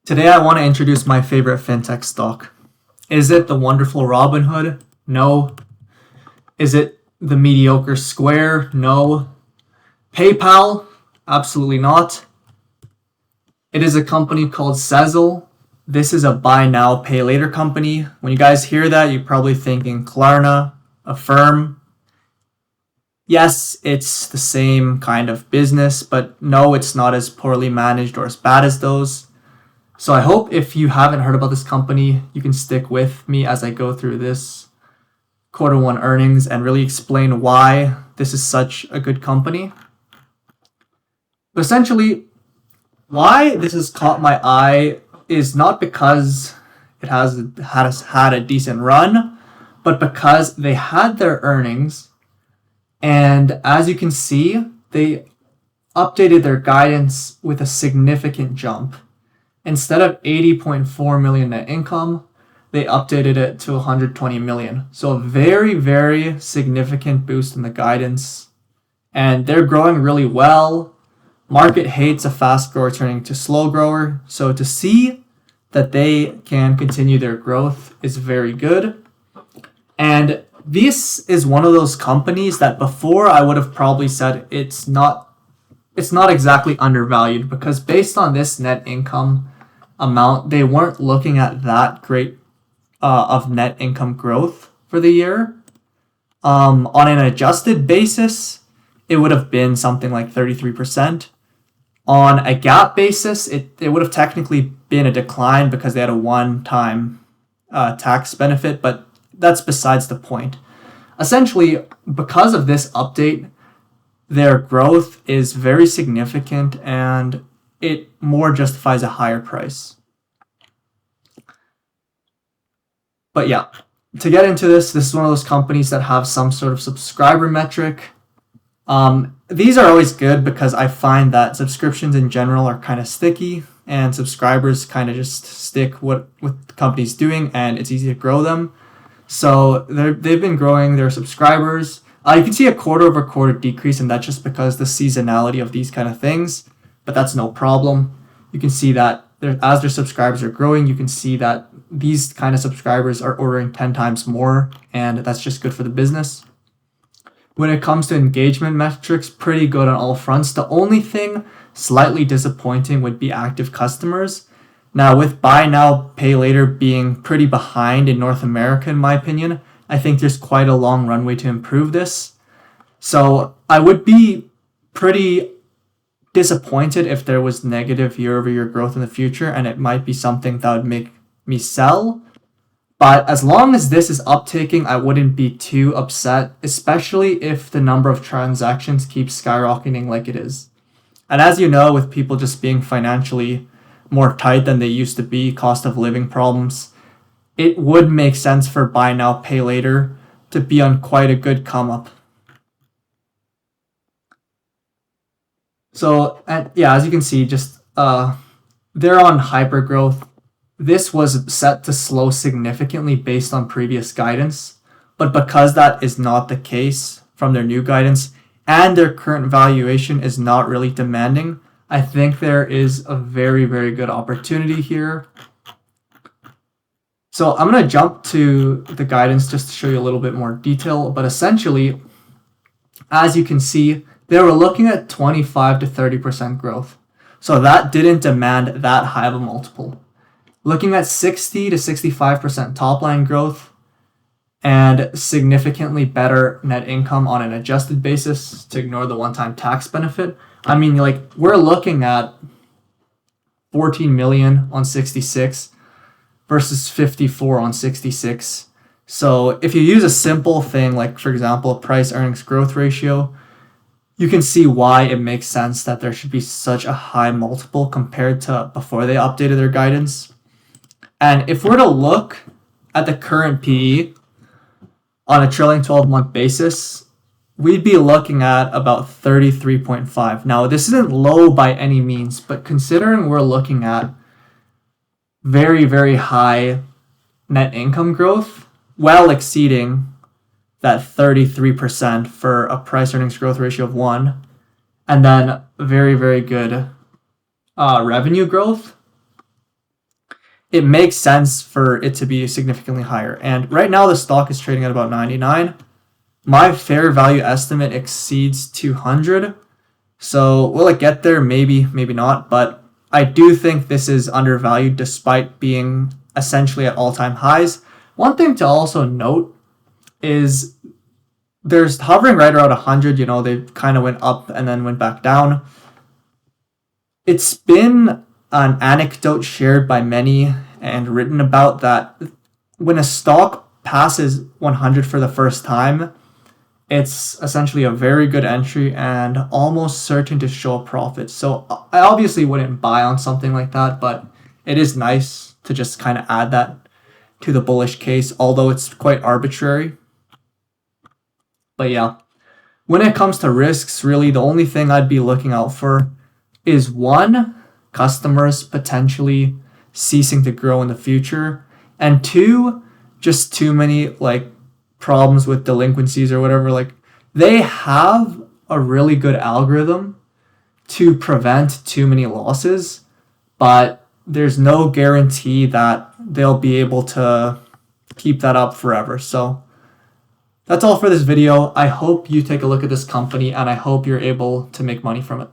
Today I want to introduce my favorite fintech stock. Is it the wonderful Robinhood? No. Is it the mediocre Square? No. PayPal? Absolutely not. It is a company called Sezzle. This is a buy now, pay later company. When you guys hear that, you're probably thinking Klarna, Affirm. Yes, it's the same kind of business, but no, it's not as poorly managed or as bad as those. So I hope if you haven't heard about this company, you can stick with me as I go through this Q1 earnings and really explain why this is such a good company. But essentially, why this has caught my eye is not because it has had a decent run, but because they had their earnings, and as you can see, they updated their guidance with a significant jump. Instead of 80.4 million net income, they updated it to 120 million. So a very, very significant boost in the guidance. And they're growing really well. Market hates a fast grower turning to slow grower. So to see that they can continue their growth is very good. And this is one of those companies that before I would have probably said it's not exactly undervalued, because based on this net income amount, they weren't looking at that great of net income growth for the year. On an adjusted basis, it would have been something like 33%. On a GAAP basis, it would have technically been a decline because they had a one-time tax benefit, but that's besides the point. Essentially, because of this update, their growth is very significant and it more justifies a higher price. But yeah, to get into this is one of those companies that have some sort of subscriber metric. These are always good because I find that subscriptions in general are kind of sticky and subscribers kind of just stick what the company's doing and it's easy to grow them. So they've been growing their subscribers. You can see a quarter-over-quarter decrease, and that's just because the seasonality of these kind of things, but that's no problem. You can see that as their subscribers are growing, you can see that these kind of subscribers are ordering 10 times more, and that's just good for the business. When it comes to engagement metrics, pretty good on all fronts. The only thing slightly disappointing would be active customers. Now, with buy now, pay later being pretty behind in North America, in my opinion, I think there's quite a long runway to improve this. So I would be pretty disappointed if there was negative year-over-year growth in the future, and it might be something that would make me sell. But as long as this is uptaking, I wouldn't be too upset, especially if the number of transactions keeps skyrocketing like it is. And as you know, with people just being financially more tight than they used to be, cost of living problems, it would make sense for buy now, pay later to be on quite a good come up. So, as you can see, just they're on hyper growth. This was set to slow significantly based on previous guidance, but because that is not the case from their new guidance and their current valuation is not really demanding, I think there is a very, very good opportunity here. So I'm going to jump to the guidance just to show you a little bit more detail, but essentially, as you can see, they were looking at 25 to 30% growth. So that didn't demand that high of a multiple. Looking at 60 to 65% top line growth and significantly better net income on an adjusted basis to ignore the one-time tax benefit. I mean, we're looking at 14 million on 66 versus 54 on 66. So if you use a simple thing, like for example, a price earnings growth ratio, you can see why it makes sense that there should be such a high multiple compared to before they updated their guidance. And if we're to look at the current PE on a trailing 12-month basis, we'd be looking at about 33.5. Now, this isn't low by any means, but considering we're looking at very, very high net income growth, well exceeding that 33% for a price earnings growth ratio of 1, and then very, very good revenue growth, it makes sense for it to be significantly higher. And right now the stock is trading at about 99. My fair value estimate exceeds 200. So will it get there? Maybe, maybe not. But I do think this is undervalued despite being essentially at all-time highs. One thing to also note is there's hovering right around 100. They kind of went up and then went back down. It's been an anecdote shared by many and written about that when a stock passes 100 for the first time, it's essentially a very good entry and almost certain to show a profit. So I obviously wouldn't buy on something like that, but it is nice to just kind of add that to the bullish case, although it's quite arbitrary. But yeah, when it comes to risks, really the only thing I'd be looking out for is one, customers potentially ceasing to grow in the future, and two, just too many problems with delinquencies or whatever. They have a really good algorithm to prevent too many losses, but there's no guarantee that they'll be able to keep that up forever. So that's all for this video. I hope you take a look at this company and I hope you're able to make money from it.